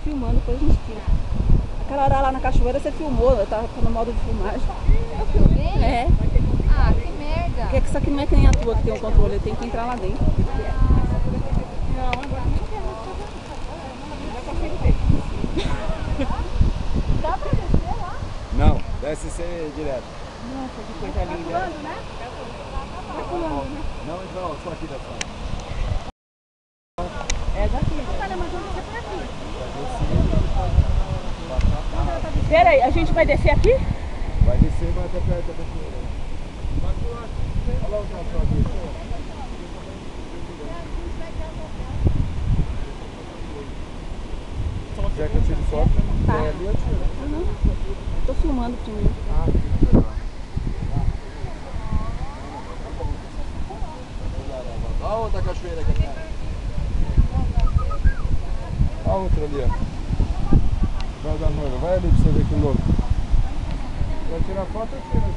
filmando, depois a gente tira. Aquela hora lá na cachoeira você filmou, eu tava no modo de filmagem. Eu filmei? É. Ah, que merda. Porque isso aqui não é que nem a tua que tem um controle, tem que entrar lá dentro. Dá pra descer lá? Não, desce ser direto. Nossa, que coisa linda. Pulando, né? Tá pulando, né? Não, não, só aqui da frente. É daqui. Olha, mas onde você foi aqui? Pera aí, a gente vai descer aqui? Vai descer e vai até perto da cachoeira. Olha lá o trator aqui. Quer que eu tire foto? Tá. É ali eu tiro. Uhum. Tô filmando primeiro. Ah, que legal. Olha a outra cachoeira aqui atrás. Olha a outra ali, ó. Vai da noiva. Vai ali pra você ver que louco. Vai tirar foto, eu tiro.